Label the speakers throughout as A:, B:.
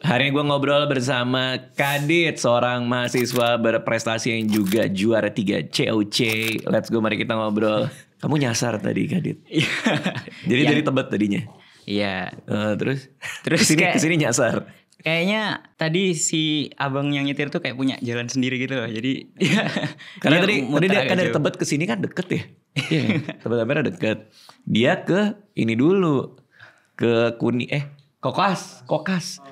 A: Hari ini gue ngobrol bersama Kadit, seorang mahasiswa berprestasi yang juga juara 3 COC. Let's go, mari kita ngobrol. Kamu nyasar tadi, Kadit. Jadi dari Tebet tadinya.
B: Iya.
A: Terus kesini nyasar.
B: Kayaknya tadi si abang yang nyetir tuh kayak punya jalan sendiri gitu loh. Jadi
A: karena tadi dia kan dari Tebet kesini kan deket ya. Tebet Ampera deket. Dia ke ini dulu, ke Kokas.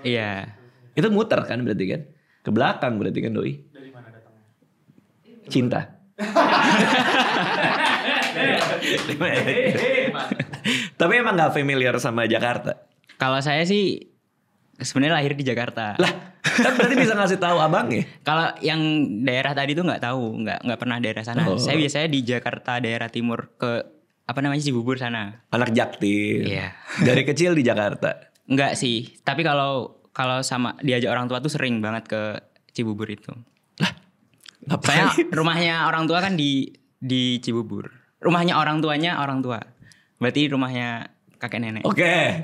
B: Iya.
A: Itu muter kan berarti kan? Ke belakang berarti kan doi.
C: Dari mana datangnya?
A: Cinta. Tapi emang gak familiar sama Jakarta?
B: Kalau saya sih sebenarnya lahir di Jakarta.
A: Lah, kan berarti bisa ngasih tahu abang ya?
B: Kalau yang daerah tadi tuh nggak tahu, nggak pernah daerah sana. Saya biasanya di Jakarta daerah timur ke Cibubur sana.
A: Anak Jaktim.
B: Iya.
A: Dari kecil di Jakarta.
B: Enggak sih, tapi kalau sama diajak orang tua tuh sering banget ke Cibubur itu.
A: Lah,
B: saya rumahnya orang tua kan di Cibubur. Rumahnya orang tuanya orang tua. Berarti rumahnya kakek nenek.
A: Oke.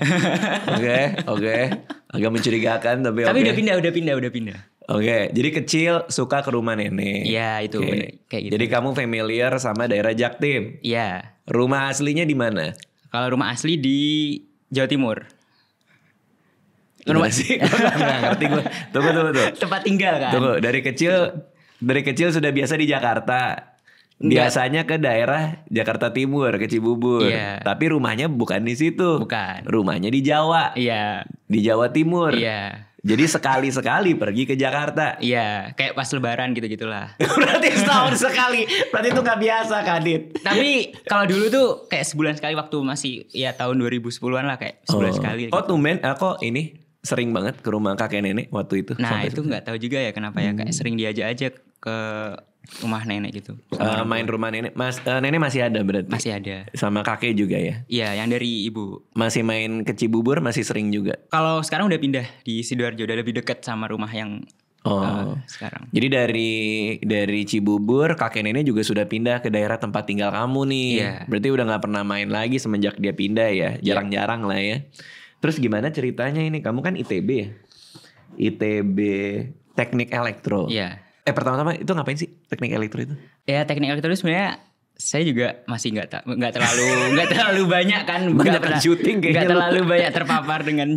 A: Agak mencurigakan tapi oke.
B: Tapi udah pindah.
A: Oke, jadi kecil suka ke rumah nenek.
B: Iya, itu
A: bener,
B: kayak gitu.
A: Jadi kamu familiar sama daerah Jaktim.
B: Iya.
A: Rumah aslinya di mana?
B: Kalau rumah asli di Jawa Timur.
A: Rumah sih? Nggak ngerti gue. Tunggu.
B: Tempat tinggal kan?
A: Tunggu, dari kecil sudah biasa di Jakarta. Biasanya ke daerah Jakarta Timur, ke Cibubur.
B: Iya.
A: Tapi rumahnya bukan di situ.
B: Bukan.
A: Rumahnya di Jawa.
B: Iya.
A: Di Jawa Timur.
B: Iya.
A: Jadi sekali-sekali pergi ke Jakarta.
B: Iya, kayak pas lebaran gitu-gitulah.
A: Berarti setahun sekali. Berarti itu gak biasa, Kadit.
B: Tapi kalau dulu tuh kayak sebulan sekali waktu masih ya tahun 2010-an lah, kayak sebulan sekali.
A: Oh, tumben kok ini sering banget ke rumah kakek nenek waktu itu.
B: Nah, itu nggak tahu juga ya kenapa ya, kayak sering diajak aja ke rumah nenek gitu.
A: Main rumah nenek. Nenek masih ada berarti?
B: Masih ada.
A: Sama kakek juga ya?
B: Iya, yang dari ibu.
A: Masih main ke Cibubur, masih sering juga?
B: Kalau sekarang udah pindah di Sidoarjo, udah lebih dekat sama rumah yang sekarang.
A: Jadi dari Cibubur, kakek nenek juga sudah pindah ke daerah tempat tinggal kamu nih.
B: Iya.
A: Berarti udah gak pernah main lagi semenjak dia pindah ya? Jarang-jarang lah ya. Terus gimana ceritanya ini? Kamu kan ITB ya? ITB Teknik Elektro.
B: Iya.
A: Pertama-tama itu ngapain sih teknik elektro itu?
B: Ya, teknik elektro itu sebenarnya saya juga masih nggak terlalu banyak kan, nggak terlalu banyak terpapar dengan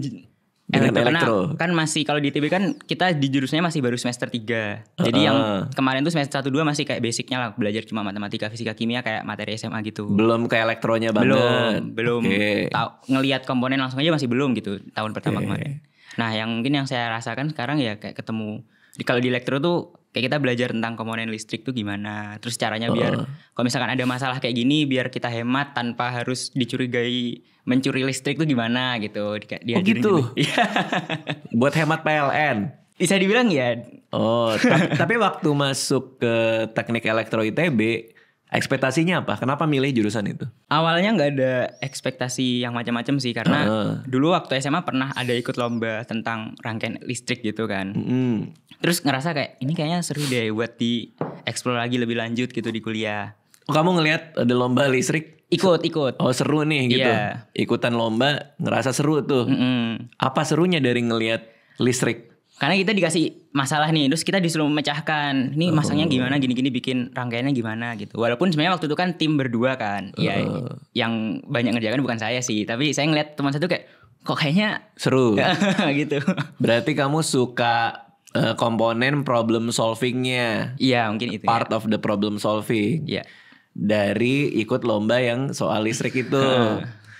B: elektro. Kan masih kalau di ITB kan kita di jurusannya masih baru semester 3. Jadi yang kemarin tuh semester 1-2 masih kayak basicnya lah, belajar cuma matematika, fisika, kimia kayak materi SMA gitu.
A: Belum ke elektronya banget.
B: Belum. Ngelihat komponen langsung aja masih belum gitu tahun pertama kemarin. Nah, yang saya rasakan sekarang ya kayak ketemu kalau di elektro tuh kayak kita belajar tentang komponen listrik tuh gimana. Terus caranya biar kalau misalkan ada masalah kayak gini biar kita hemat tanpa harus dicurigai mencuri listrik tuh gimana gitu.
A: Gitu? Buat hemat PLN?
B: Bisa dibilang ya.
A: Tapi waktu masuk ke teknik elektro ITB, ekspektasinya apa? Kenapa milih jurusan itu?
B: Awalnya nggak ada ekspektasi yang macam-macam sih, karena dulu waktu SMA pernah ada ikut lomba tentang rangkaian listrik gitu kan. Terus ngerasa kayak ini kayaknya seru deh buat di-explore lagi lebih lanjut gitu di kuliah.
A: Kamu ngelihat ada lomba listrik?
B: Ikut.
A: Oh, seru nih gitu.
B: Iya.
A: Ikutan lomba ngerasa seru tuh. Apa serunya dari ngelihat listrik?
B: Karena kita dikasih masalah nih, terus kita disuruh memecahkan. Ini masangnya gimana, gini-gini, bikin rangkaiannya gimana gitu. Walaupun sebenarnya waktu itu kan tim berdua kan. Ya, yang banyak ngerjakan bukan saya sih. Tapi saya ngeliat teman satu kayak, kok kayaknya
A: seru
B: gitu.
A: Berarti kamu suka komponen problem solvingnya.
B: Iya, mungkin itu.
A: Part of the problem solving.
B: Iya.
A: Dari ikut lomba yang soal listrik itu.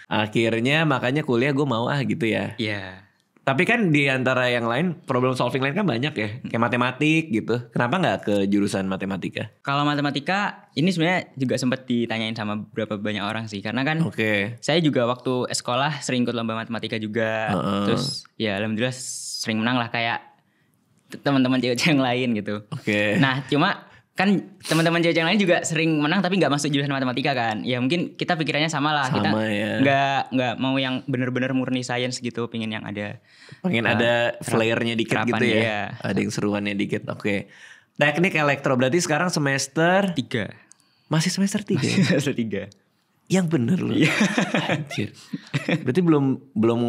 A: Akhirnya makanya kuliah gue mau gitu ya.
B: Iya.
A: Tapi kan di antara yang lain, problem solving lain kan banyak ya. Kayak matematik gitu. Kenapa gak ke jurusan matematika?
B: Kalau matematika, ini sebenarnya juga sempat ditanyain sama beberapa banyak orang sih. Karena kan saya juga waktu sekolah sering ikut lomba matematika juga. Terus ya alhamdulillah sering menang lah kayak teman-teman cewek yang lain gitu. Nah cuma kan teman-teman cewek yang lain juga sering menang tapi nggak masuk jurusan matematika kan. Ya mungkin kita pikirannya sama lah. Kita nggak mau yang benar-benar murni sains gitu. Pengen yang ada.
A: Pengen ada flair-nya dikit gitu ya.
B: Iya.
A: Ada yang seruannya dikit. Teknik elektro berarti sekarang semester
B: 3.
A: Masih semester 3?
B: Semester 3.
A: Yang bener loh. Anjir. Berarti belum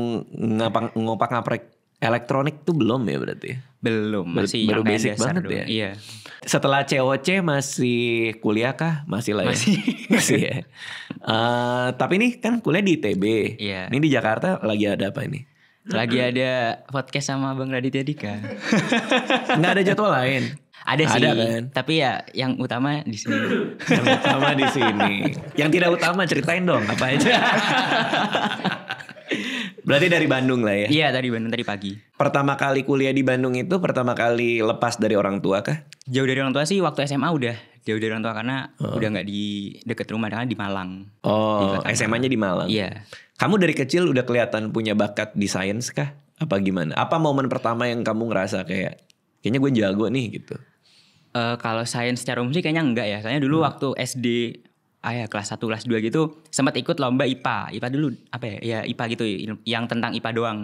A: ngopak-ngaprek Elektronik tuh belum ya berarti?
B: Belum, masih
A: baru basic banget
B: dulu.
A: ya.
B: Iya.
A: Setelah COC masih kuliah kah? Masih lah ya. Masih ya. Tapi ini kan kuliah di ITB.
B: Iya.
A: Ini di Jakarta lagi ada apa ini?
B: Lagi ada podcast sama Bang Raditya Dika.
A: Nggak ada jadwal lain?
B: Ada sih,
A: kan?
B: tapi ya yang utama di sini.
A: Yang utama di sini. Yang tidak utama ceritain dong apa aja. Berarti dari Bandung lah ya?
B: Iya, dari Bandung tadi pagi.
A: Pertama kali kuliah di Bandung itu pertama kali lepas dari orang tua kah?
B: Jauh dari orang tua sih waktu SMA udah jauh dari orang tua karena udah nggak di deket rumah, karena di Malang.
A: Oh, SMA-nya di Malang.
B: Iya.
A: Kamu dari kecil udah kelihatan punya bakat di sains kah? Apa gimana? Apa momen pertama yang kamu ngerasa kayaknya gue jago nih gitu?
B: Kalau sains secara umum sih kayaknya enggak ya. Soalnya dulu waktu SD kelas 1, kelas 2 gitu sempat ikut lomba IPA. IPA dulu apa ya? Ya IPA gitu yang tentang IPA doang.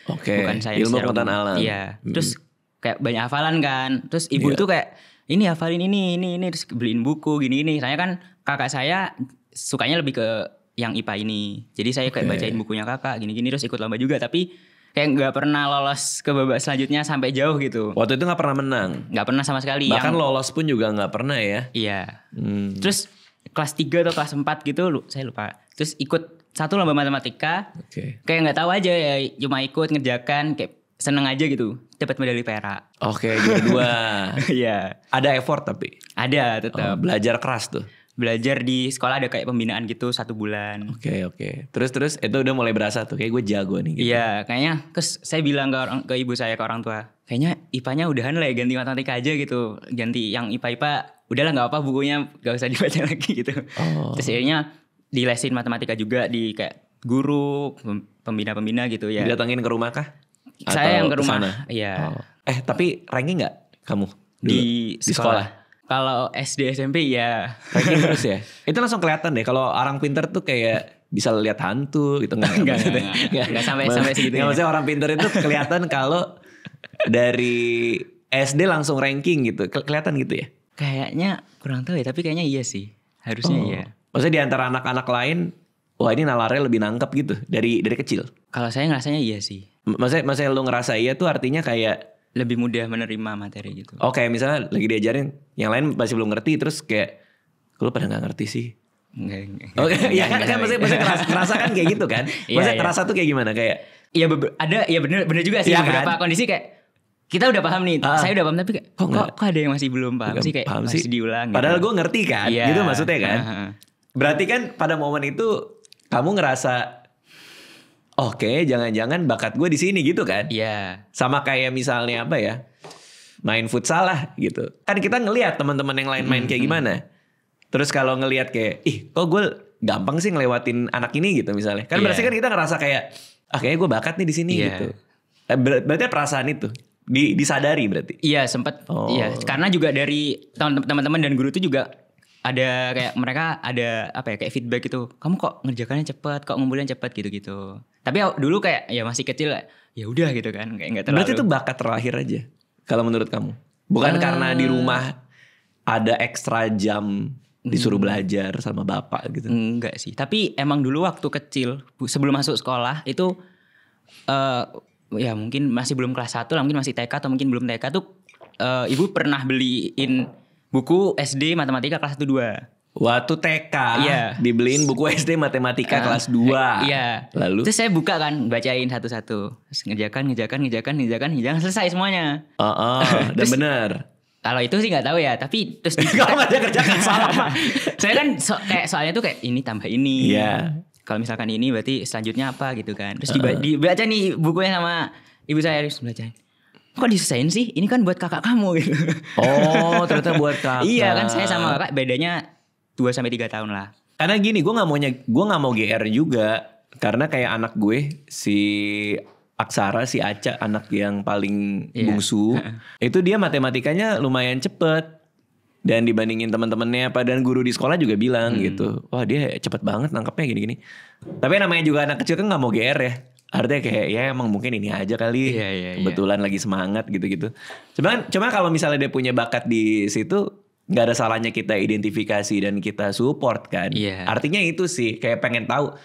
A: Oke.
B: Bukan sains
A: Ilmu
B: secara
A: pengetahuan
B: umum.
A: alam.
B: Iya. Terus kayak banyak hafalan kan. Terus ibu itu kayak ini hafalin ini terus beliin buku gini. Saya kan kakak saya sukanya lebih ke yang IPA ini. Jadi saya kayak bacain bukunya kakak gini-gini terus ikut lomba juga, tapi kayak nggak pernah lolos ke babak selanjutnya sampai jauh gitu.
A: Waktu itu nggak pernah menang?
B: Nggak pernah sama sekali.
A: Bahkan lolos pun juga nggak pernah ya?
B: Iya. Terus kelas 3 atau kelas 4 gitu saya lupa. Terus ikut satu lomba matematika. Kayak nggak tahu aja ya, cuma ikut ngerjakan kayak seneng aja gitu. Dapat medali perak.
A: Oke, juara 2.
B: Iya.
A: Ada effort tapi?
B: Ada tetap.
A: Belajar keras tuh?
B: Belajar di sekolah ada kayak pembinaan gitu 1 bulan.
A: Oke. Terus itu udah mulai berasa tuh kayak gue jago nih gitu.
B: Iya, kayaknya saya bilang ke ibu saya, ke orang tua, kayaknya IPA-nya udahan lah ya, ganti matematika aja gitu. Ganti yang IPA udahlah nggak apa bukunya gak usah dibaca lagi gitu. Terus akhirnya dilesin matematika juga di kayak guru, pembina gitu ya.
A: Didatangin ke rumah kah?
B: Saya yang ke rumah. Iya.
A: Tapi ranking nggak kamu dulu
B: di sekolah? Kalau SD SMP ya
A: ranking terus ya. Itu langsung kelihatan deh kalau orang pintar tuh kayak bisa lihat hantu gitu.
B: Enggak sampai segitu.
A: Maksudnya orang pintar itu kelihatan kalau dari SD langsung ranking gitu. Kelihatan gitu ya?
B: Kayaknya kurang tahu ya, tapi kayaknya iya sih. Harusnya iya.
A: Maksudnya di antara anak-anak lain, wah ini nalarnya lebih nangkep gitu dari kecil.
B: Kalau saya ngerasanya iya sih.
A: Maksudnya lu ngerasa iya tuh artinya kayak
B: lebih mudah menerima materi gitu.
A: Kayak misalnya lagi diajarin, yang lain masih belum ngerti, terus kayak lu pada nggak ngerti sih.
B: Enggak.
A: Iya kan maksudnya kerasa kan kayak gitu kan. Maksudnya kerasa tuh kayak gimana kayak?
B: Iya ada, iya bener juga sih beberapa kondisi kayak kita udah paham nih, saya udah paham tapi kayak kok ada yang masih belum paham sih, kayak masih diulang.
A: Padahal
B: gitu.
A: gue ngerti kan, gitu maksudnya kan. Berarti kan pada momen itu kamu ngerasa oke, jangan-jangan bakat gue di sini gitu kan?
B: Iya.
A: Sama kayak misalnya apa ya, main futsal lah gitu. Kan kita ngelihat teman-teman yang lain main kayak gimana. Terus kalau ngelihat kayak, kok gue gampang sih ngelewatin anak ini gitu misalnya. Kan berarti kan kita ngerasa kayak, kayaknya gue bakat nih di sini gitu. Berarti perasaan itu disadari berarti.
B: Iya sempat. Iya. Karena juga dari teman-teman dan guru itu juga ada kayak mereka ada apa ya, kayak feedback gitu. Kamu kok ngerjakannya cepat, kok ngumpulinnya cepat gitu-gitu. Tapi dulu kayak ya masih kecil, ya udah gitu kan, kayak nggak terlalu.
A: Berarti itu bakat terlahir aja kalau menurut kamu? Bukan karena di rumah ada ekstra jam disuruh belajar sama bapak gitu?
B: Enggak sih. Tapi emang dulu waktu kecil sebelum masuk sekolah itu ya mungkin masih belum kelas 1 lah, mungkin masih TK atau mungkin belum TK tuh ibu pernah beliin buku SD matematika kelas 1-2.
A: Waktu TK dibeliin buku SD matematika kelas 2.
B: Iya.
A: Lalu
B: terus saya buka kan, bacain satu-satu. Terus ngerjakan selesai semuanya.
A: Dan benar.
B: Kalau itu sih nggak tahu ya, tapi terus
A: kalau nggak ada kerjakan salah.
B: Saya kan kayak soalnya tuh kayak ini tambah ini.
A: Iya.
B: Kalau misalkan ini berarti selanjutnya apa gitu kan. Terus dibaca nih bukunya sama ibu saya, harus bacain. Kok disusahin sih? Ini kan buat kakak kamu gitu.
A: Ternyata buat kakak.
B: Iya kan, saya sama kakak bedanya 2-3 tahun lah.
A: Karena gini, gue nggak mau GR juga, karena kayak anak gue si Aksara, si Aca, anak yang paling bungsu, itu dia matematikanya lumayan cepet. Dan dibandingin teman-temannya, dan guru di sekolah juga bilang gitu, wah dia cepet banget nangkepnya gini-gini. Tapi namanya juga anak kecil kan nggak mau GR ya. Artinya kayak ya emang mungkin ini aja kali, kebetulan lagi semangat gitu-gitu. Cuma kalau misalnya dia punya bakat di situ, nggak ada salahnya kita identifikasi dan kita support kan. Artinya itu sih kayak pengen tahu.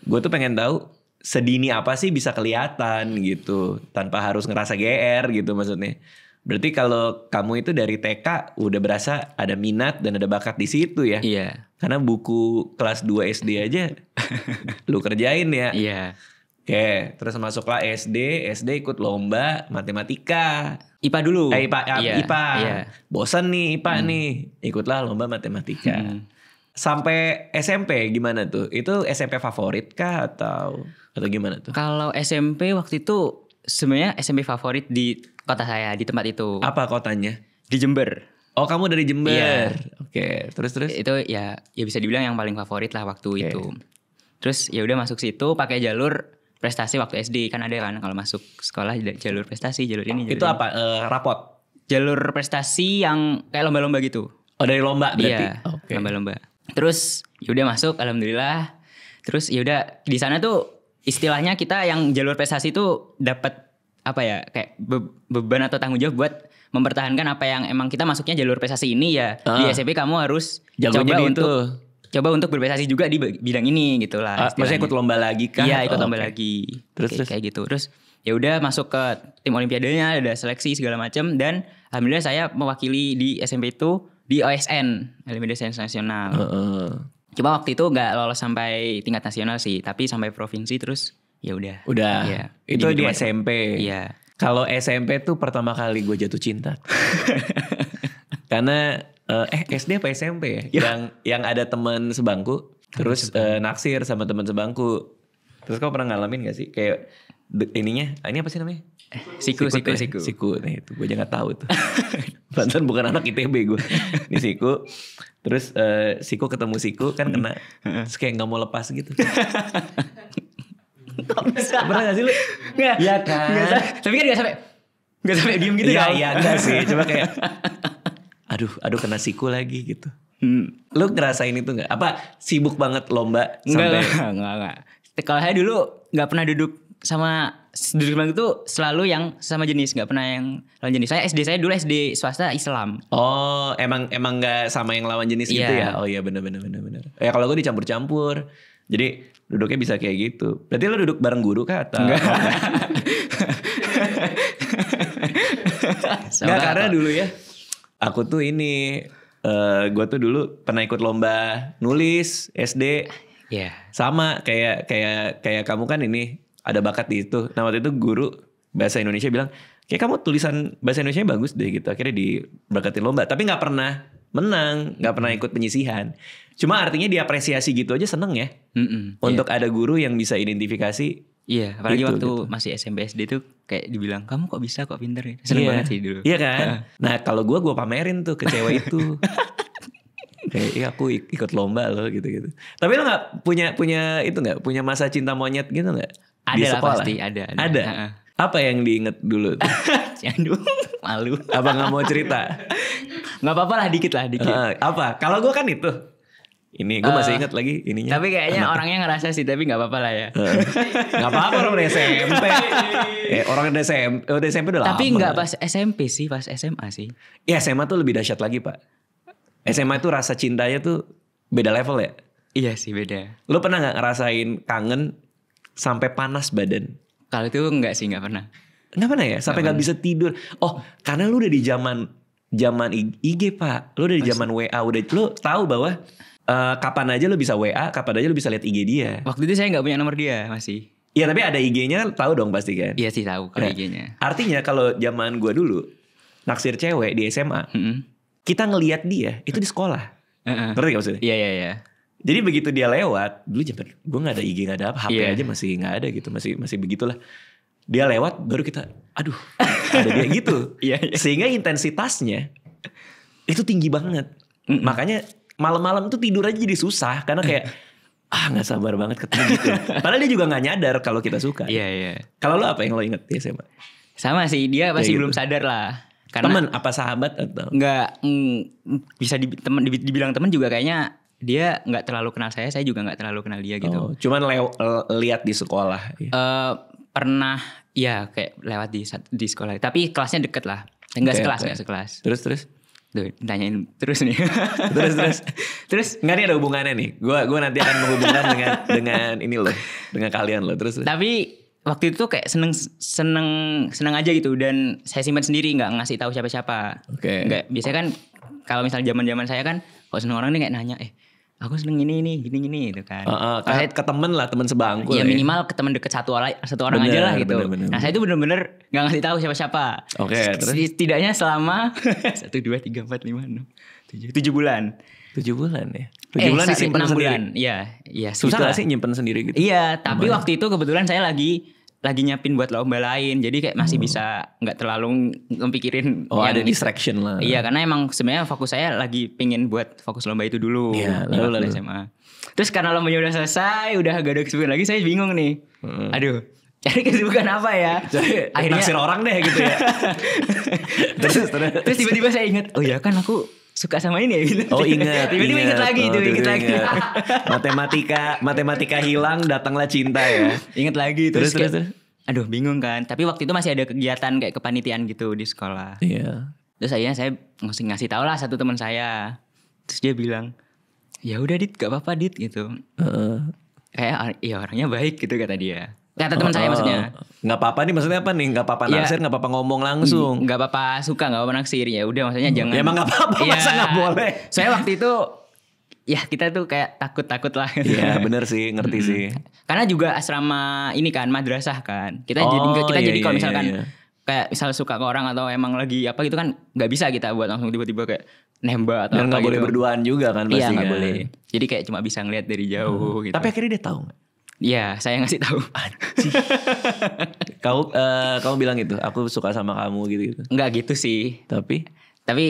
A: Gue tuh pengen tahu sedini apa sih bisa kelihatan gitu tanpa harus ngerasa GR gitu maksudnya. Berarti kalau kamu itu dari TK udah berasa ada minat dan ada bakat di situ ya.
B: Iya.
A: Karena buku kelas 2 SD aja lu kerjain ya.
B: Iya.
A: Oke, terus masuklah SD ikut lomba matematika.
B: IPA dulu.
A: IPA.
B: Iya.
A: Bosan nih IPA nih, ikutlah lomba matematika. Sampai SMP gimana tuh? Itu SMP favorit kah atau gimana tuh?
B: Kalau SMP waktu itu sebenarnya SMP favorit di kota saya, di tempat itu.
A: Apa kotanya?
B: Di Jember.
A: Oh, kamu dari Jember.
B: Iya.
A: Oke, terus?
B: Itu ya bisa dibilang yang paling favorit lah waktu itu. Terus ya udah masuk situ pakai jalur prestasi waktu SD, kan ada kan kalau masuk sekolah jalur prestasi, jalur ini.
A: Itu apa? Rapot.
B: Jalur prestasi yang kayak lomba-lomba gitu.
A: Oh, dari lomba berarti.
B: Iya, lomba-lomba. Terus ya udah masuk, alhamdulillah. Terus ya udah di sana tuh istilahnya kita yang jalur prestasi itu dapat apa ya, kayak beban atau tanggung jawab buat mempertahankan apa yang emang kita masuknya jalur prestasi ini ya. Di SMP kamu harus coba untuk berprestasi juga di bidang ini gitulah.
A: Maksudnya ikut lomba lagi kan?
B: Iya, ikut lomba lagi. Terus kayak gitu. Terus ya udah masuk ke tim olimpiadanya, ada seleksi segala macam, dan alhamdulillah saya mewakili di SMP itu di OSN, Olimpiade Sains Nasional. Cuma waktu itu nggak lolos sampai tingkat nasional sih, tapi sampai provinsi terus ya udah.
A: Ya, itu di SMP.
B: Iya.
A: Kalau SMP tuh pertama kali gue jatuh cinta. Karena SD apa SMP ya? Yang ada teman sebangku, terus naksir sama teman sebangku. Terus kau pernah ngalamin gak sih kayak ini apa sih namanya?
B: Siku.
A: Nih itu gue aja nggak tahu tuh. Pantesan bukan anak ITB gue. Ini siku. Terus siku ketemu siku kan kena. Terus kayak nggak mau lepas gitu. Pernah gak sih lu?
B: Nggak.
A: Iya kan.
B: Tapi kan nggak sampai diem gitu ya?
A: Iya enggak sih. Cuma kayak aduh kena siku lagi gitu. Lu ngerasain itu nggak? Apa sibuk banget lomba sampai?
B: Enggak. Kalau saya dulu nggak pernah duduk itu selalu yang sama jenis, nggak pernah yang lawan jenis. Saya dulu SD swasta Islam.
A: Oh, emang nggak sama yang lawan jenis gitu ya? Oh iya benar. Ya kalau gue dicampur-campur, jadi duduknya bisa kayak gitu. Berarti lo duduk bareng guru kah atau? Enggak. Enggak, karena dulu ya, aku tuh ini, gue tuh dulu pernah ikut lomba nulis SD.
B: Iya.
A: Sama kayak kamu kan ini ada bakat di itu. Nah waktu itu guru bahasa Indonesia bilang, kayak kamu tulisan bahasa Indonesia bagus deh gitu. Akhirnya diberkatin lomba. Tapi nggak pernah menang, nggak pernah ikut penyisihan. Cuma artinya diapresiasi gitu aja seneng ya. Untuk ada guru yang bisa identifikasi.
B: Iya, apalagi waktu masih SMP SD tuh kayak dibilang, kamu kok bisa, kok pinter ya. Seneng banget sih dulu.
A: Iya kan. Nah kalau gue pamerin tuh ke cewek itu. Kayak aku ikut lomba loh gitu. Tapi lo gak punya itu gak? Punya masa cinta monyet gitu gak?
B: Ada lah pasti, ada.
A: Apa yang diinget dulu tuh?
B: Aduh, malu.
A: Apa gak mau cerita?
B: Gak apa-apa lah, dikit.
A: Apa? Kalau gue kan itu. Ini gue masih inget lagi ininya.
B: Tapi kayaknya orangnya ngerasa sih, tapi gak apa-apa lah ya.
A: Gak apa-apa orang udah SMP. Orang udah SMP udah lama.
B: Tapi gak pas SMP sih, pas SMA sih.
A: Iya, SMA tuh lebih dahsyat lagi Pak. SMA itu rasa cintanya tuh beda level ya?
B: Iya sih beda.
A: Lu pernah gak ngerasain kangen sampai panas badan?
B: Kalau itu enggak sih, gak pernah.
A: Gak pernah ya? Sampai gak bisa tidur. Oh, karena lu udah di zaman IG Pak. Lu udah di zaman WA. Lu tahu bahwa kapan aja lu bisa WA, kapan aja lu bisa lihat IG dia.
B: Waktu itu saya gak punya nomor dia masih.
A: Iya tapi ada IG-nya tahu dong pasti kan?
B: Iya sih tahu kalau IG-nya.
A: Artinya kalau zaman gue dulu naksir cewek di SMA, kita ngelihat dia itu di sekolah. Ngerti gak maksudnya?
B: Iya.
A: Jadi begitu dia lewat, dulu zaman gue nggak ada IG, nggak ada apa, HP aja masih nggak ada gitu, masih begitulah. Dia lewat, baru kita, aduh, ada dia gitu. Sehingga intensitasnya itu tinggi banget. Makanya malam-malam tuh tidur aja jadi susah karena kayak nggak sabar banget ketemu gitu. Padahal dia juga nggak nyadar kalau kita suka.
B: Iya.
A: Kalau lo apa yang lo inget di SMA?
B: Sama sih, dia masih belum sadar lah.
A: Karena, teman apa sahabat atau?
B: Nggak, bisa dibilang teman juga kayaknya dia nggak terlalu kenal saya juga nggak terlalu kenal dia gitu.
A: Cuman lihat di sekolah.
B: Pernah ya kayak lewat di sekolah, tapi kelasnya deket lah. Nggak sekelas.
A: Terus?
B: Tuh, tanyain terus nih.
A: Terus nggak nih ada hubungannya nih. Gue nanti akan menghubungkan dengan ini loh, dengan kalian loh. Terus.
B: Tapi waktu itu kayak seneng aja gitu, dan saya simpan sendiri, nggak ngasih tahu siapa-siapa.
A: Oke.
B: Nggak, biasanya kan kalau misalnya zaman saya kan, kalau seneng orang nih kayak nanya, aku seneng ini gini gitu kan.
A: Kayak ke temen lah, temen sebangku.
B: Ya minimal ke temen deket satu orang bener, aja lah gitu.
A: Bener.
B: Nah saya itu bener-bener nggak ngasih tahu siapa-siapa.
A: Oke. Terus
B: setidaknya selama 1, 2, 3, 4, 5, 6, 7 bulan.
A: 7 bulan ya. 7 bulan disimpan sendiri.
B: Iya.
A: Susah gak sih nyimpen sendiri gitu?
B: Iya, tapi waktu itu kebetulan saya lagi nyiapin buat lomba lain, jadi kayak masih bisa nggak terlalu mempikirin.
A: Ada distraction lah.
B: Iya, karena emang sebenarnya fokus saya lagi pingin buat fokus lomba itu dulu.
A: Iya, lalu
B: SMA. Terus karena lombanya udah selesai, udah gak ada kesibukan lagi, saya bingung nih. Aduh, cari kesibukan apa ya?
A: Akhirnya naksir orang deh gitu ya.
B: Terus tiba-tiba saya ingat, oh ya kan aku suka sama ini ya gitu.
A: Oh ingat.
B: Tiba-tiba ingat lagi.
A: Matematika hilang, datanglah cinta ya.
B: Ingat lagi. Terus.
A: Aduh
B: bingung kan. Tapi waktu itu masih ada kegiatan kayak kepanitiaan gitu di sekolah.
A: Iya.
B: Terus akhirnya saya ngasih tahu lah satu teman saya. Terus dia bilang, ya udah Dit, gak apa-apa Dit gitu. Kayak ya orangnya baik gitu kata dia. Kata teman saya maksudnya.
A: Gak apa-apa nih, maksudnya apa nih? Gak apa-apa naksir, gak apa-apa ngomong langsung.
B: Gak apa-apa suka, gak apa-apa naksir. Ya udah maksudnya jangan.
A: Ya emang gak apa-apa, masa gak boleh.
B: Saya waktu itu ya kita tuh kayak takut lah.
A: Iya bener sih, ngerti sih.
B: Karena juga asrama ini kan madrasah kan. Kita jadi kalau misalkan kayak misal suka ke orang atau emang lagi apa gitu kan, nggak bisa kita buat langsung tiba-tiba kayak nembak atau
A: dan
B: apa gitu.
A: Dan nggak boleh berduaan juga kan pasti.
B: Iya nggak
A: kan?
B: boleh. Jadi kayak cuma bisa ngeliat dari jauh gitu.
A: Tapi akhirnya dia tahu nggak?
B: Iya, saya ngasih tahu.
A: Kamu bilang gitu, aku suka sama kamu gitu.
B: Enggak gitu sih.
A: Tapi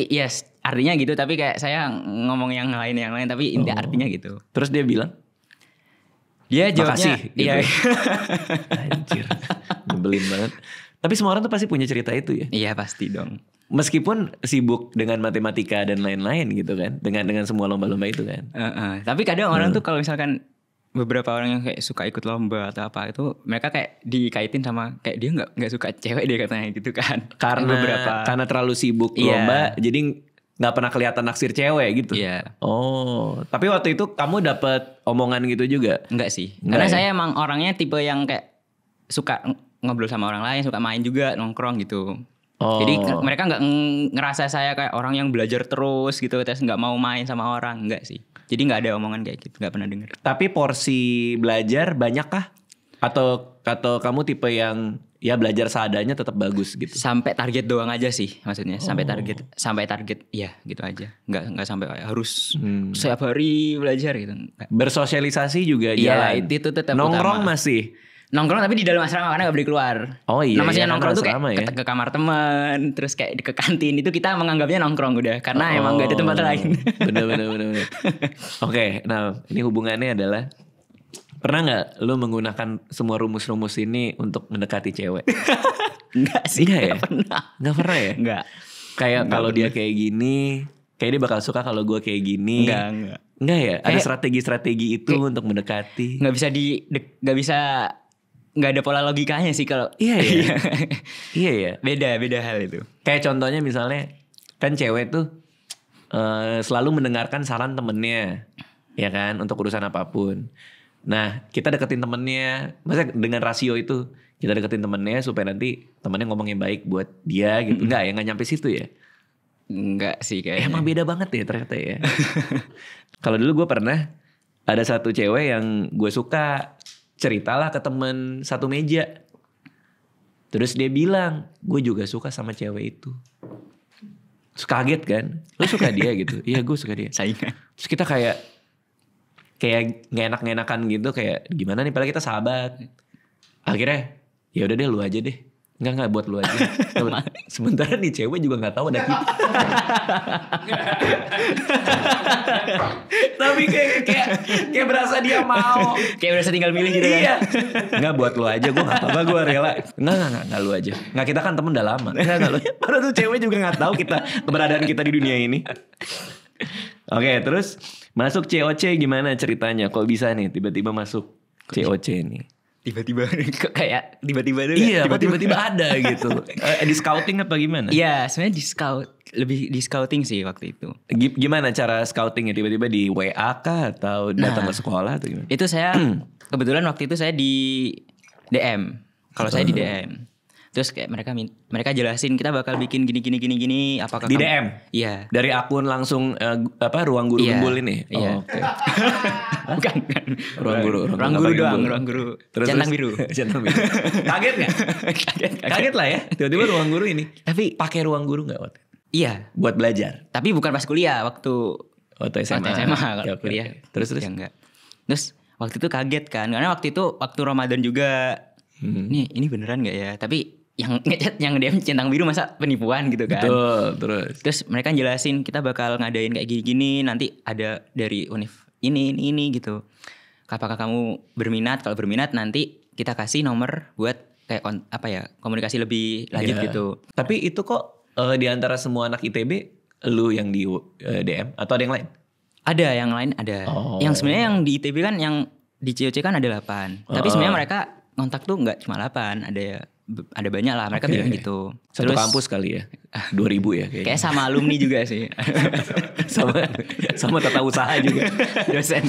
B: yes, artinya gitu. Tapi kayak saya ngomong yang lain. Tapi inti artinya gitu.
A: Terus dia bilang?
B: Dia jawabnya,
A: makasih. Gitu. Iya. Anjir, nyebelin banget. Tapi semua orang tuh pasti punya cerita itu ya?
B: Iya pasti dong.
A: Meskipun sibuk dengan matematika dan lain-lain gitu kan, dengan semua lomba-lomba itu kan.
B: Tapi kadang orang tuh kalau misalkan beberapa orang yang kayak suka ikut lomba atau apa itu, mereka kayak dikaitin sama kayak dia nggak suka cewek dia katanya gitu kan.
A: Karena terlalu sibuk lomba, jadi nggak pernah kelihatan naksir cewek gitu.
B: Iya.
A: Oh, tapi waktu itu kamu dapet omongan gitu juga?
B: Enggak sih. Karena saya emang orangnya tipe yang kayak suka ngobrol sama orang lain, suka main juga, nongkrong gitu. Oh. Jadi mereka nggak ngerasa saya kayak orang yang belajar terus gitu, terus nggak mau main sama orang, enggak sih. Jadi nggak ada omongan kayak gitu, nggak pernah dengar. Tapi porsi belajar banyak kah? Atau kamu tipe yang ya belajar seadanya tetap bagus gitu? Sampai target doang aja sih, maksudnya. Sampai target, ya gitu aja. Nggak sampai harus setiap hari belajar gitu. Enggak. Bersosialisasi juga jalan. Iya, itu tetap nongkrong utama. Masih. Nongkrong tapi di dalam asrama karena gak boleh keluar. Oh iya. Namanya nongkrong tuh kayak ke kamar teman, terus kayak ke kantin, itu kita menganggapnya nongkrong udah, karena emang gak ada tempat lain. Bener. Oke, nah ini hubungannya adalah, pernah gak lu menggunakan semua rumus-rumus ini untuk mendekati cewek? Enggak sih. Enggak ya? Gak pernah ya? Enggak. Kayak kalau dia kayak gini, kayak dia bakal suka kalau gue kayak gini. Enggak ya? Ada strategi-strategi itu untuk mendekati. Gak bisa nggak ada pola logikanya sih kalau. Iya ya. Beda hal itu. Kayak contohnya misalnya kan cewek tuh selalu mendengarkan saran temennya, ya kan, untuk urusan apapun. Nah kita deketin temennya, maksudnya dengan rasio itu kita deketin temennya supaya nanti temennya ngomong yang baik buat dia gitu. Nggak nyampe situ ya? Enggak sih kayaknya. Emang beda banget ya ternyata ya. Kalau dulu gue pernah ada satu cewek yang gue suka. Ceritalah ke temen satu meja. Terus dia bilang, gue juga suka sama cewek itu. Terus kaget kan, lu suka dia gitu? Iya gue suka dia. Saingan. Terus kita kayak gak enak-enakan gitu, kayak gimana nih, padahal kita sahabat. Akhirnya ya udah deh, lu aja deh. Enggak buat lu aja. Sementara nih cewek juga gak tahu ada kita. Tapi kayak berasa dia mau. Kayak berasa tinggal milih gitu kan. Iya. Enggak buat lu aja, gue gak apa-apa, gue rela. Enggak lu aja. Enggak, kita kan temen udah lama. Enggak lu. Padahal tuh cewek juga gak tahu keberadaan kita di dunia ini. Oke, terus masuk COC gimana ceritanya? Kok bisa nih tiba-tiba masuk COC nih? Tiba-tiba kayak tiba-tiba tuh. Iya, tiba-tiba ada gitu. Di scouting apa gimana? Iya, sebenarnya di scout. lebih di scouting sih waktu itu.
A: Gimana cara scoutingnya? Tiba-tiba di WA kah atau datang ke sekolah atau gimana?
B: Itu saya kebetulan waktu itu saya di DM. Kalau saya di DM. Terus kayak mereka jelasin kita bakal bikin gini apakah
A: di DM?
B: Iya.
A: Dari akun langsung ruang guru Gembul ini.
B: Iya.
A: Oke.
B: Bukan.
A: Ruang guru doang,
B: ruang guru.
A: Centang biru. Kaget enggak? Kaget lah ya. Tiba-tiba ruang guru ini. Tapi pakai ruang guru enggak waktu?
B: Iya,
A: buat belajar.
B: Tapi bukan pas kuliah, waktu
A: SMA.
B: Kalau kuliah. Terus ya enggak. Terus waktu itu kaget kan, karena waktu itu waktu Ramadan juga. Ini beneran enggak ya? Tapi yang ngechat yang DM centang biru masa penipuan gitu kan.
A: Betul,
B: terus mereka jelasin kita bakal ngadain kayak gini-gini, nanti ada dari univ ini gitu. Apakah kamu berminat? Kalau berminat nanti kita kasih nomor buat kayak komunikasi lebih lanjut gitu.
A: Tapi itu kok di antara semua anak ITB lu yang di DM atau ada yang lain?
B: Ada yang lain ada. Yang sebenarnya yang di ITB kan yang di COC kan ada 8. Tapi sebenarnya mereka kontak tuh nggak cuma 8, ada banyak lah, mereka bilang gitu.
A: Satu kampus kali ya, 2000 ya kayaknya.
B: Kayak sama alumni juga sih.
A: sama tata usaha juga.
B: Dosen.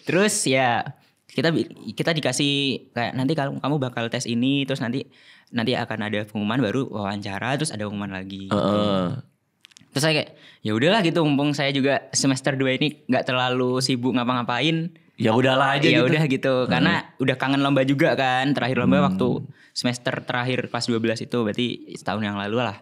B: Terus ya kita dikasih kayak nanti kamu bakal tes ini, terus nanti akan ada pengumuman baru wawancara, terus ada pengumuman lagi. Terus saya kayak ya udahlah gitu, mumpung saya juga semester 2 ini nggak terlalu sibuk ngapa-ngapain.
A: Ya udahlah aja
B: ya udah gitu. Karena udah kangen lomba juga kan. Terakhir lomba waktu semester terakhir pas 12 itu berarti setahun yang lalu lah.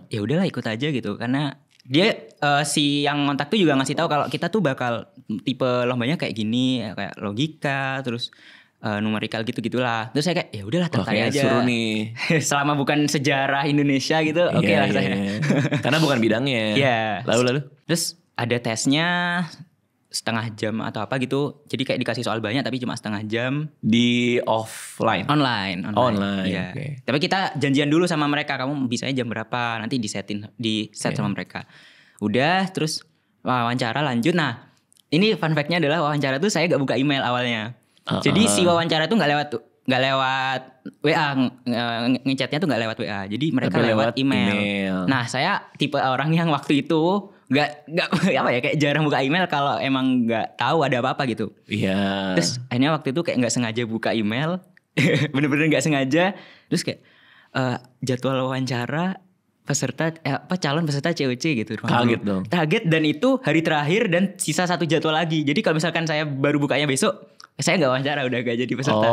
B: Ya udahlah ikut aja gitu. Karena dia si yang ngontak tuh juga ngasih tahu kalau kita tuh bakal tipe lombanya kayak gini, kayak logika, terus numerikal gitu-gitulah. Terus saya kayak ya udahlah tertarik aja.
A: Seru nih.
B: Selama bukan sejarah Indonesia gitu, oke lah saya.
A: Karena bukan bidangnya.
B: Iya.
A: Lalu.
B: Terus ada tesnya setengah jam atau apa gitu. Jadi kayak dikasih soal banyak tapi cuma setengah jam.
A: Di offline?
B: Online.
A: Iya.
B: Okay. Tapi kita janjian dulu sama mereka. Kamu bisanya jam berapa. Nanti di set sama mereka. Udah terus wawancara lanjut. Nah ini fun fact-nya adalah wawancara tuh saya gak buka email awalnya. Jadi si wawancara tuh gak lewat WA. Ngechatnya tuh gak lewat WA. Jadi mereka lewat email. Nah saya tipe orang yang waktu itu Gak apa ya, kayak jarang buka email kalau emang gak tahu ada apa-apa gitu.
A: Iya.
B: Terus akhirnya waktu itu kayak gak sengaja buka email. Bener-bener gak sengaja. Terus kayak jadwal wawancara calon peserta COC gitu.
A: Kaget dong.
B: Kaget, dan itu hari terakhir dan sisa 1 jadwal lagi. Jadi kalau misalkan saya baru bukanya besok, saya gak wawancara, udah gak jadi peserta.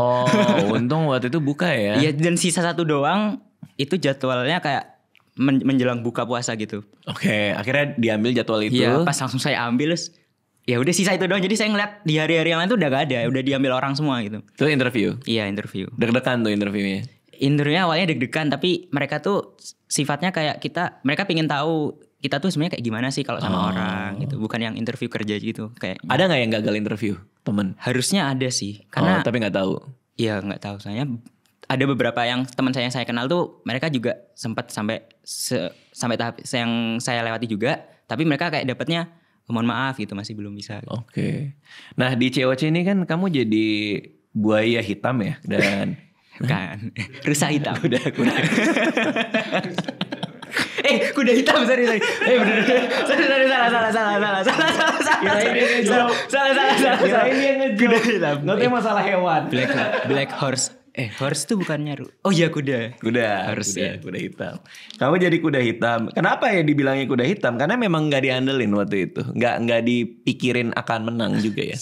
A: Untung waktu itu buka ya.
B: Iya, dan sisa 1 doang itu jadwalnya kayak menjelang buka puasa gitu.
A: Oke, akhirnya diambil jadwal itu.
B: Iya, pas langsung saya ambil. Ya udah sisa itu doang. Jadi saya ngeliat di hari-hari yang lain tuh udah gak ada, udah diambil orang semua gitu.
A: Itu interview?
B: Iya, interview.
A: Deg-degan tuh interviewnya?
B: Interviewnya awalnya deg-degan, tapi mereka tuh sifatnya kayak mereka pengen tahu kita tuh sebenarnya kayak gimana sih kalau sama orang gitu. Bukan yang interview kerja gitu. Kayak
A: ada nggak yang gagal interview temen?
B: Harusnya ada sih. Karena
A: tapi nggak tahu.
B: Iya, nggak tahu. Soalnya ada beberapa yang teman saya yang saya kenal tuh mereka juga sempat sampai tahap yang saya lewati juga, tapi mereka kayak dapatnya mohon maaf gitu, masih belum bisa gitu.
A: Oke. Nah di COC ini kan kamu jadi buaya hitam ya, dan
B: kan rusa hitam.
A: kuda
B: kuda hitam, sorry. Bener. Salah.
A: Kirain dia ngejok.
B: Kuda hitam.
A: Nanti masalah hewan.
B: Black horse. Horse tuh bukannya oh iya kuda.
A: Horse ya. Kuda hitam. Kamu jadi kuda hitam. Kenapa ya dibilangnya kuda hitam? Karena memang nggak diandelin waktu itu. Nggak dipikirin akan menang juga ya.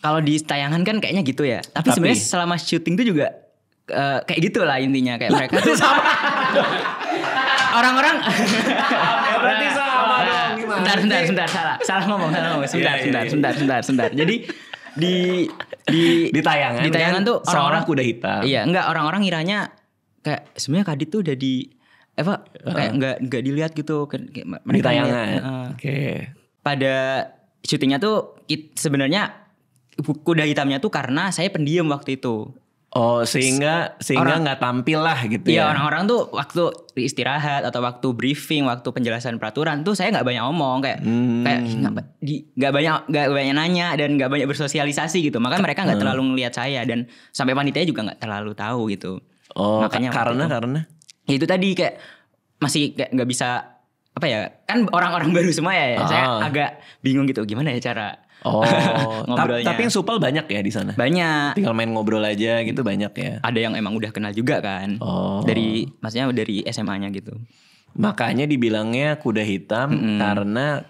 B: Kalau di tayangan kan kayaknya gitu ya. Tapi sebenarnya selama syuting tuh juga kayak gitulah intinya, kayak mereka tuh sama. Orang-orang
A: berarti sama dong.
B: Gimana? Salah ngomong. Sebentar. Jadi di tayangan tuh
A: seorang kuda hitam.
B: Iya, enggak, orang-orang ngiranya kayak sebenarnya Kadit tuh udah kayak enggak dilihat gitu
A: di tayangan. Oke.
B: Pada syutingnya tuh sebenarnya kuda hitamnya tuh karena saya pendiam waktu itu.
A: Oh, sehingga nggak tampil lah gitu ya.
B: Iya, orang-orang tuh waktu istirahat atau waktu briefing, waktu penjelasan peraturan tuh saya nggak banyak ngomong, kayak nggak banyak nanya dan nggak banyak bersosialisasi gitu. Maka mereka nggak terlalu ngelihat saya, dan sampai panitia juga nggak terlalu tahu gitu.
A: Oh, makanya karena
B: itu tadi kayak masih kayak nggak bisa apa ya, kan orang-orang baru semua ya. Saya agak bingung gitu gimana ya cara ngobrolnya.
A: Tapi yang supel banyak ya di sana.
B: Banyak.
A: Tinggal main ngobrol aja gitu banyak ya.
B: Ada yang emang udah kenal juga kan. Maksudnya dari SMA-nya gitu.
A: Makanya dibilangnya kuda hitam karena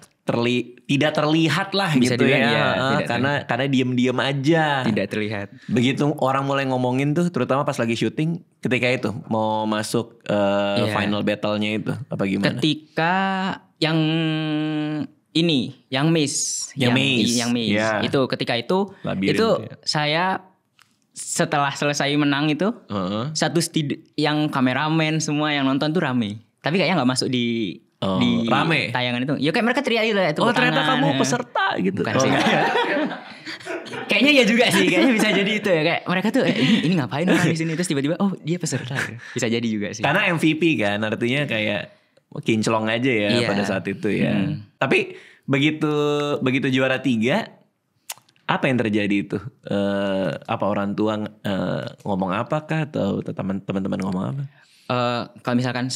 A: tidak terlihat lah bisa gitu ya. Karena diem-diem aja.
B: Tidak terlihat.
A: Begitu orang mulai ngomongin tuh, terutama pas lagi syuting, ketika itu mau masuk final battle-nya itu apa gimana?
B: Ketika yang Miss. Yeah. Itu ketika itu Labirin, itu ya. Saya setelah selesai menang itu satu yang kameramen semua yang nonton tuh rame. Tapi kayaknya nggak masuk di
A: rame
B: tayangan itu. Ya kayak mereka teriak gitu.
A: Ternyata kamu peserta gitu.
B: Bukan sih. Kayaknya ya juga sih. Kayaknya bisa jadi itu ya. Kayak mereka tuh ini ngapain orang di sini, terus tiba-tiba dia peserta. Bisa jadi juga sih.
A: Karena MVP kan, artinya kayak kinclong aja ya pada saat itu ya. Tapi begitu juara 3, apa yang terjadi itu? Apa orang tua ngomong apakah atau teman-teman ngomong apa?
B: Kalau misalkan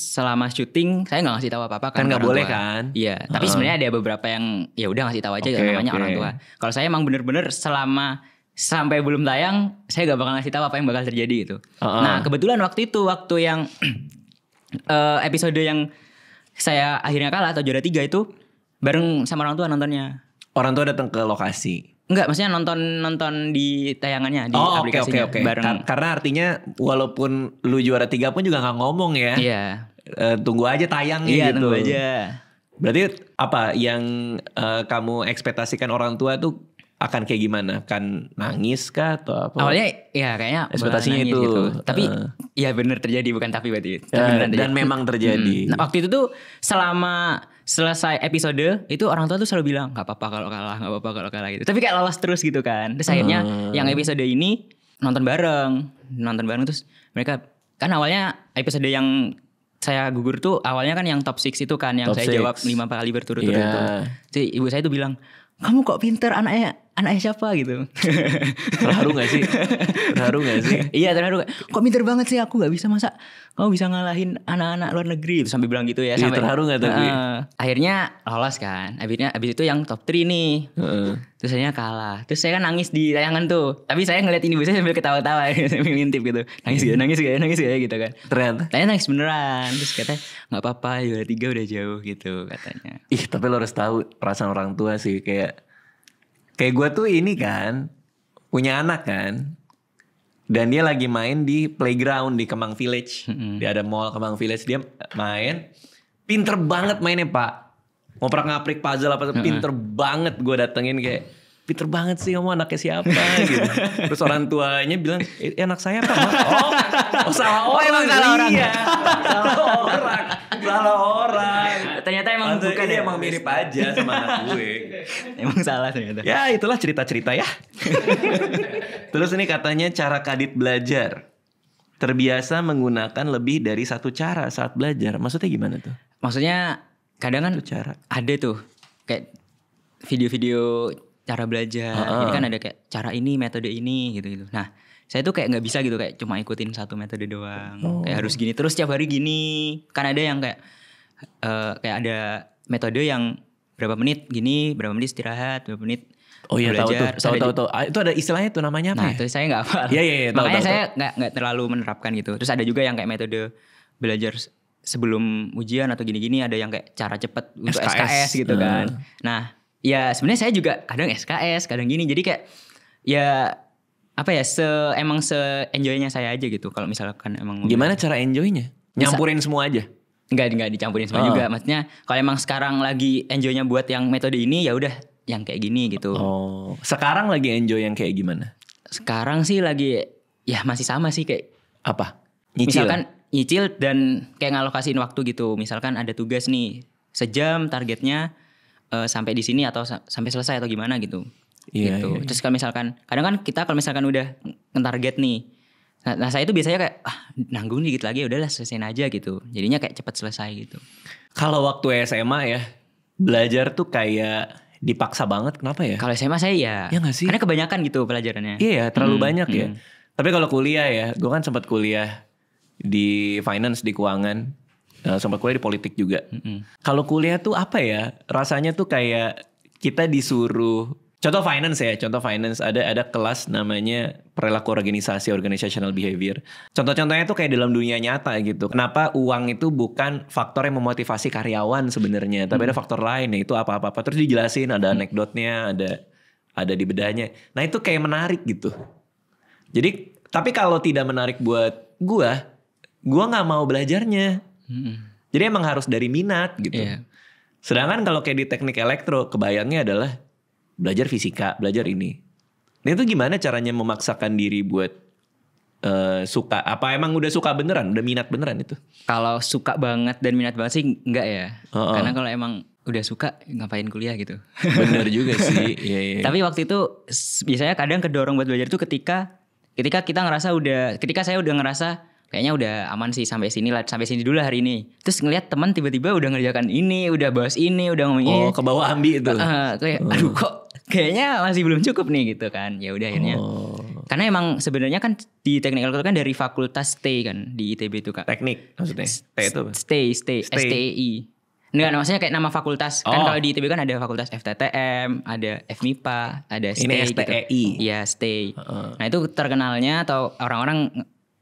B: selama syuting saya nggak ngasih tahu apa-apa
A: kan nggak boleh kan?
B: Iya, tapi sebenarnya ada beberapa yang ya udah ngasih tahu aja namanya orang tua. Kalau saya emang bener-bener sampai belum tayang saya nggak bakal ngasih tahu apa yang bakal terjadi gitu. Nah kebetulan waktu yang episode yang saya akhirnya kalah atau juara 3 itu bareng sama orang tua nontonnya.
A: Orang tua datang ke lokasi?
B: Enggak, maksudnya nonton di tayangannya, di aplikasinya bareng.
A: Karena artinya walaupun lu juara 3 pun juga gak ngomong ya.
B: Iya.
A: Tunggu aja tayangnya gitu.
B: Tunggu aja.
A: Berarti apa yang kamu ekspektasikan orang tua tuh akan kayak gimana? Akan nangis kah atau apa?
B: Awalnya ya kayaknya
A: ekspektasinya itu
B: gitu. Tapi ya bener terjadi, bukan tapi berarti.
A: Dan memang terjadi.
B: Nah, waktu itu tuh selama selesai episode itu orang tua tuh selalu bilang nggak apa-apa kalau kalah gitu. Tapi kayak lolos terus gitu kan. Terus akhirnya yang episode ini nonton bareng terus mereka kan awalnya episode yang saya gugur tuh awalnya kan yang top 6 itu kan yang top saya 6. Jawab 5 kali berturut-turut itu. Jadi ibu saya tuh bilang, kamu kok pinter, anaknya siapa gitu.
A: Terharu gak sih?
B: Iya terharu. Kok pinter banget sih, aku gak bisa, masa kamu bisa ngalahin anak-anak luar negeri. Terus sampai bilang gitu ya.
A: Sampai terharu gak tapi?
B: Akhirnya lolos kan. Abis itu yang top 3 nih. Terus saya kalah. Terus saya kan nangis di tayangan tuh. Tapi saya ngeliat ini saya sambil ketawa-tawa. Sambil ngintip gitu. Nangis gak gitu kan.
A: Ternyata
B: nangis beneran. Terus katanya gak apa-apa, juara 3 udah jauh gitu katanya.
A: Tapi lo harus tahu perasaan orang tua sih. Kayak gue tuh ini kan punya anak kan, dan dia lagi main di playground di Kemang Village. Dia ada mall Kemang Village, dia main, pinter banget mainnya pak, ngoprak-ngaprik puzzle apa, pinter banget. Gue datengin kayak, pinter banget sih kamu, anaknya siapa gitu. Terus orang tuanya bilang, anak saya pak. Salah orang.
B: Emang salah orang.
A: Iya. Salah orang.
B: Ternyata emang bukan.
A: Dia emang mirip aja sama anak gue.
B: Emang salah ternyata.
A: Ya itulah cerita-cerita ya. Terus ini katanya cara Kadit belajar. Terbiasa menggunakan lebih dari satu cara saat belajar. Maksudnya gimana tuh?
B: Maksudnya kadang kan ada tuh kayak video-video cara belajar. Jadi kan ada kayak cara ini, metode ini gitu-gitu. Nah saya tuh kayak gak bisa gitu, kayak cuma ikutin satu metode doang. Kayak harus gini terus tiap hari gini. Kan ada yang kayak ada metode yang berapa menit gini, berapa menit istirahat, berapa menit belajar.
A: Tahu. Itu ada istilahnya tuh namanya apa?
B: Nah itu saya gak hafal.
A: Iya.
B: Makanya saya gak terlalu menerapkan gitu. Terus ada juga yang kayak metode belajar sebelum ujian atau gini-gini. Ada yang kayak cara cepat untuk SKS gitu kan. Nah ya sebenarnya saya juga kadang SKS, kadang gini. Jadi kayak ya apa ya, emang se-enjoynya saya aja gitu. Kalau misalkan emang
A: gimana cara enjoynya? Nyampurin semua aja?
B: Enggak dicampurin semua juga. Maksudnya kalau emang sekarang lagi enjoynya buat yang metode ini, ya udah yang kayak gini gitu.
A: Sekarang lagi enjoy yang kayak gimana?
B: Sekarang sih lagi ya masih sama sih, kayak
A: apa? Nyicil?
B: Misalkan nyicil dan kayak ngalokasiin waktu gitu. Misalkan ada tugas nih, sejam targetnya sampai di sini atau sampai selesai atau gimana gitu. Gitu. Iya. Terus kalau misalkan kadang kan kita kalau misalkan udah nge-target nih, nah saya itu biasanya kayak nanggung dikit lagi, udahlah selesaiin aja gitu. Jadinya kayak cepat selesai gitu.
A: Kalau waktu SMA ya belajar tuh kayak dipaksa banget, kenapa ya?
B: Kalau SMA saya ya
A: gak sih?
B: Karena kebanyakan gitu pelajarannya.
A: Iya terlalu banyak ya. Tapi kalau kuliah ya, gue kan sempat kuliah di finance, di keuangan. sempat kuliah di politik juga. Kalau kuliah tuh apa ya? Rasanya tuh kayak kita disuruh, contoh finance ada kelas namanya perilaku organisasi, organizational behavior. Contoh-contohnya tuh kayak dalam dunia nyata gitu. Kenapa uang itu bukan faktor yang memotivasi karyawan sebenarnya, tapi ada faktor lain, yaitu apa-apa. Terus dijelasin, ada anekdotnya, ada di bedahnya. Nah itu kayak menarik gitu. Jadi tapi kalau tidak menarik buat gua nggak mau belajarnya. Jadi emang harus dari minat gitu. Sedangkan kalau kayak di teknik elektro, kebayangnya adalah belajar fisika, belajar ini. Nah itu gimana caranya memaksakan diri buat suka? Apa emang udah suka beneran, udah minat beneran itu?
B: Kalau suka banget dan minat banget sih enggak ya. Karena kalau emang udah suka ngapain kuliah gitu.
A: Bener juga sih. Iya.
B: Tapi waktu itu biasanya kadang kedorong buat belajar tuh ketika saya udah ngerasa kayaknya udah aman sih sampai sini dulu hari ini. Terus ngelihat teman tiba-tiba udah ngerjakan ini, udah bahas ini, udah ngomongin.
A: Ke bawah ambi itu.
B: Kayak aduh kok kayaknya masih belum cukup nih gitu kan. Ya udah akhirnya. Karena emang sebenarnya kan di teknik elektro kan dari fakultas STEI kan di ITB itu Kak.
A: Teknik maksudnya.
B: STEI STEI. Enggak, maksudnya kayak nama fakultas. Kan kalau di ITB kan ada fakultas FTTM, ada FMIPA, ada STEI.
A: Ini STEI.
B: Gitu. Iya, STEI. Nah, itu terkenalnya atau orang-orang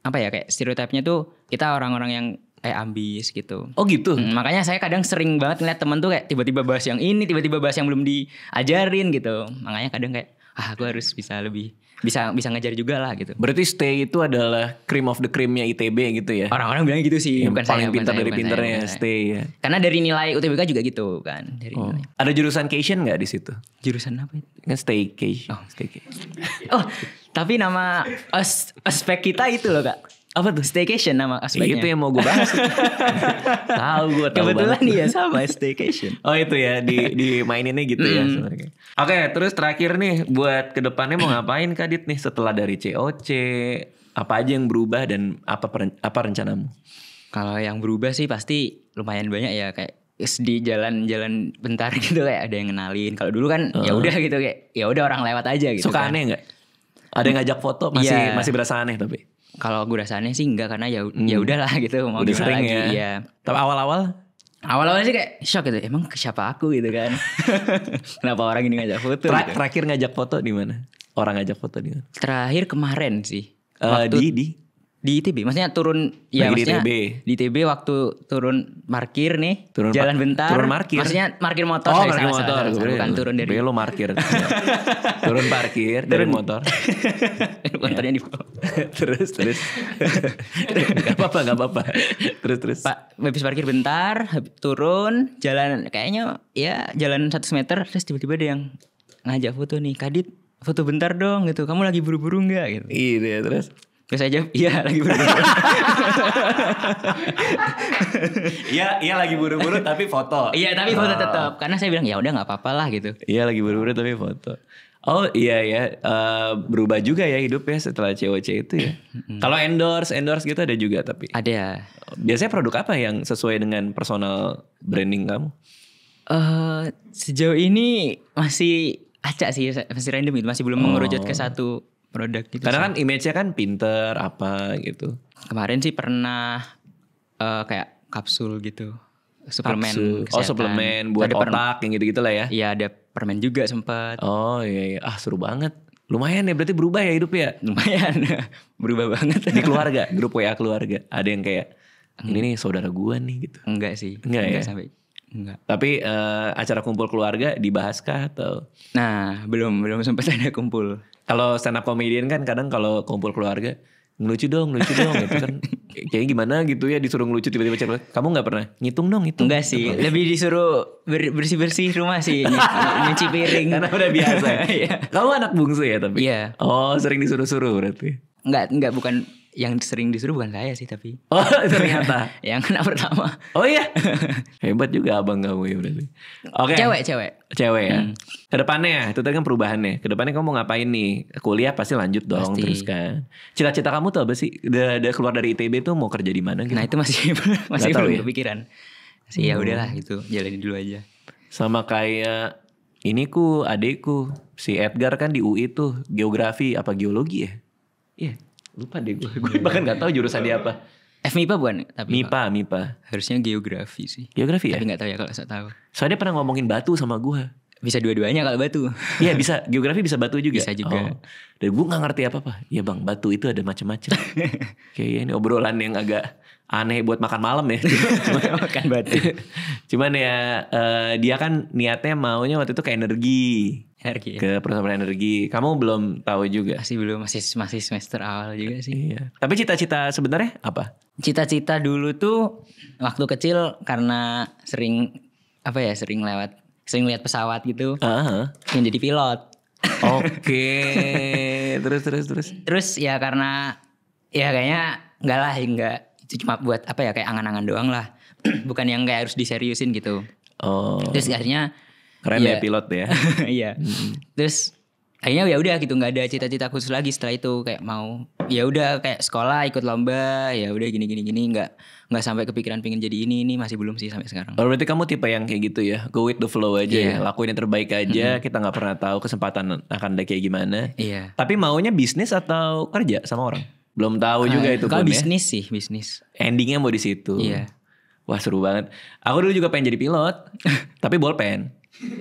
B: apa ya kayak stereotipnya tuh kita orang-orang yang kayak ambis gitu.
A: Oh gitu.
B: Makanya saya kadang sering banget ngeliat temen tuh kayak tiba-tiba bahas yang ini, tiba-tiba bahas yang belum diajarin gitu. Makanya kadang kayak aku harus bisa ngejar juga lah gitu.
A: Berarti STEI itu adalah cream of the creamnya ITB gitu ya?
B: Orang-orang bilang gitu sih.
A: Yang paling pintar dari pintarnya STEI ya.
B: Karena dari nilai UTBK juga gitu kan.
A: Ada jurusan Cation nggak di situ?
B: Jurusan apa itu?
A: Kan Staycation.
B: Tapi nama aspek kita itu loh Kak. Apa tuh? Staycation nama aspeknya.
A: Itu yang mau gue bahas. Tahu
B: Kebetulan
A: banget.
B: Iya sama staycation.
A: Oh itu ya dimaininnya gitu ya sebenarnya. Oke, terus terakhir nih buat kedepannya mau ngapain Kak Dit nih setelah dari COC? Apa aja yang berubah dan apa rencanamu?
B: Kalau yang berubah sih pasti lumayan banyak ya kayak di jalan-jalan bentar gitu kayak ada yang kenalin. Kalau dulu kan ya udah gitu kayak ya udah orang lewat aja gitu.
A: Suka aneh nggak? Ada yang ngajak foto masih berasa aneh tapi.
B: Kalau gue rasanya sih enggak karena ya udahlah gitu mau
A: udah
B: gimana
A: sering
B: lagi
A: ya. Tapi awal-awal
B: sih kayak shock gitu. Emang siapa aku gitu kan. Kenapa orang ini ngajak foto?
A: Terakhir ngajak foto di mana? Orang ngajak foto di mana?
B: Terakhir kemarin sih. Di ITB, maksudnya turun ya maksudnya di ITB waktu turun parkir nih, jalan bentar.
A: Turun parkir.
B: Maksudnya parkir motor.
A: Parkir motor.
B: Bukan turun dari.
A: Lo parkir. Turun parkir dari motor.
B: Motornya di bawah.
A: Terus. Gak apa-apa. Terus.
B: Pak, habis parkir bentar, turun, jalan kayaknya ya jalan 1 meter, terus tiba-tiba ada yang ngajak foto nih, Kadit, foto bentar dong gitu. Kamu lagi buru-buru nggak gitu?
A: Iya terus.
B: Terus aja, iya lagi buru-buru.
A: Iya lagi buru-buru tapi foto.
B: Iya tapi foto tetap. Karena saya bilang ya udah nggak apa-apa lah gitu.
A: Iya lagi buru-buru tapi foto. Oh iya ya, berubah juga ya hidup ya setelah COC itu ya. Kalau endorse gitu ada juga tapi.
B: Ada.
A: Biasanya produk apa yang sesuai dengan personal branding kamu?
B: Sejauh ini masih acak sih, masih random itu, masih belum mengerucut ke satu produk gitu.
A: Karena kan image-nya kan pinter apa gitu.
B: Kemarin sih pernah kayak kapsul gitu. Suplemen kesehatan.
A: Suplemen buat otak yang gitu-gitu lah ya.
B: Iya ada permen juga sempat.
A: Oh iya. Seru banget. Lumayan ya berarti berubah ya hidup ya.
B: Lumayan. Berubah banget.
A: Di keluarga, grup WA keluarga. Ada yang kayak ini nih saudara gua nih gitu.
B: Enggak sih.
A: Enggak ya?
B: Sampai. Enggak.
A: Tapi acara kumpul keluarga dibahaskah atau?
B: Nah belum sempat ada kumpul.
A: Kalau stand up comedian kan kadang kalau kumpul keluarga ngelucu dong gitu kan. Kayaknya gimana gitu ya disuruh ngelucu tiba-tiba cerita. Kamu gak pernah ngitung dong itu?
B: Enggak sih, lebih disuruh bersih-bersih rumah sih, nyuci piring.
A: Karena udah biasa ya. Kamu anak bungsu ya tapi?
B: Iya.
A: Oh sering disuruh-suruh berarti?
B: Enggak bukan. Yang sering disuruh bukan saya sih tapi.
A: Oh ternyata.
B: Yang anak pertama.
A: Oh iya. Hebat juga abang kamu ya berarti. Oke. Cewek ya. Kedepannya ya, itu tadi kan perubahannya. Kedepannya kamu mau ngapain nih? Kuliah pasti lanjut dong terus kan. Cita-cita kamu tuh apa sih? Udah keluar dari ITB tuh mau kerja di mana gitu?
B: Nah itu masih belum
A: ya?
B: kepikiran. Masih ya udahlah gitu, jalanin dulu aja.
A: Sama kayak adekku si Edgar kan di UI tuh geografi apa geologi ya? Iya. Lupa deh gue bahkan gak tahu jurusan dia apa.
B: FMIPA bukan? Tapi
A: MIPA.
B: Harusnya geografi sih.
A: Geografi ya?
B: Tapi gak tahu ya kalau saya tahu.
A: Soalnya pernah ngomongin batu sama gue.
B: Bisa dua-duanya kalau batu.
A: Iya bisa, geografi bisa batu juga.
B: Bisa juga.
A: Dan gue gak ngerti apa-apa. Ya bang, batu itu ada macam-macam. Kayak ini obrolan yang agak aneh buat makan malam ya.
B: Makan batu.
A: Cuman ya dia kan niatnya maunya waktu itu ke energi. Ke perusahaan energi. Kamu belum tahu juga?
B: Masih belum, masih semester awal juga sih.
A: Iya. Tapi cita-cita sebenarnya apa?
B: Cita-cita dulu tuh waktu kecil karena sering lihat pesawat gitu. Ingin jadi pilot.
A: Oke. Terus
B: ya karena ya kayaknya enggak itu cuma buat kayak angan-angan doang lah. Bukan yang kayak harus diseriusin gitu. Terus akhirnya
A: keren ya pilot ya.
B: Iya. Terus akhirnya ya udah gitu, nggak ada cita-cita khusus lagi setelah itu, kayak mau ya udah kayak sekolah ikut lomba, ya udah gini nggak sampai kepikiran pengen jadi ini masih belum sih sampai sekarang.
A: Berarti kamu tipe yang kayak gitu ya, go with the flow aja ya, lakuin yang terbaik aja. Kita nggak pernah tahu kesempatan akan ada kayak gimana.
B: Iya.
A: Tapi maunya bisnis atau kerja sama orang? Belum tahu juga itu pun
B: ya. Bisnis sih, bisnis.
A: Endingnya mau di situ.
B: Iya.
A: Wah seru banget. Aku dulu juga pengen jadi pilot, tapi bolpen.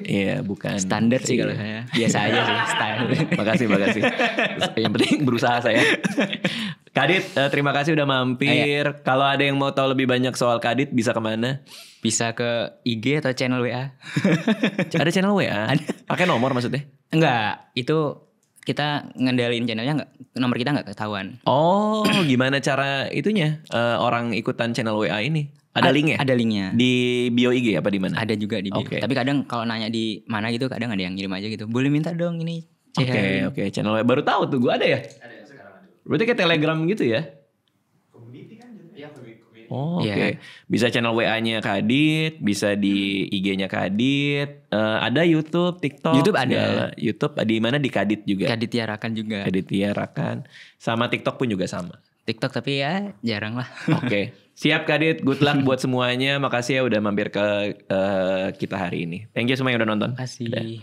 A: Iya bukan
B: standar sih kalau saya, biasa aja sih standar.
A: Makasih. Yang penting berusaha saya. Kadit, terima kasih udah mampir. Kalau ada yang mau tahu lebih banyak soal Kadit bisa kemana?
B: Bisa ke IG atau channel WA.
A: Ada channel WA? Pakai nomor maksudnya?
B: Enggak, itu kita ngendalin channelnya, nomor kita nggak ketahuan.
A: Oh, gimana cara itunya? Orang ikutan channel WA ini? Ada linknya?
B: Ada linknya.
A: Di bio IG apa di mana?
B: Ada juga di bio. Okay. Tapi kadang kalau nanya di mana gitu, kadang ada yang ngirim aja gitu. Boleh minta dong ini.
A: Oke. Channel WA baru tahu tuh, gue ada ya? Ada sekarang ada. Berarti kayak Telegram gitu ya?
C: Community kan? Iya, community.
A: Oh, oke. Bisa channel WA-nya Kadit, bisa di IG-nya Kadit. Ada YouTube, TikTok.
B: YouTube ada.
A: YouTube di mana? Di Kadit juga.
B: Kadit Tiarakan juga.
A: Kadit Tiarakan. Sama TikTok pun juga sama.
B: TikTok tapi ya jarang lah.
A: Oke. Siap Kadit, good luck buat semuanya. Makasih ya udah mampir ke kita hari ini. Thank you semua yang udah nonton.
B: Makasih.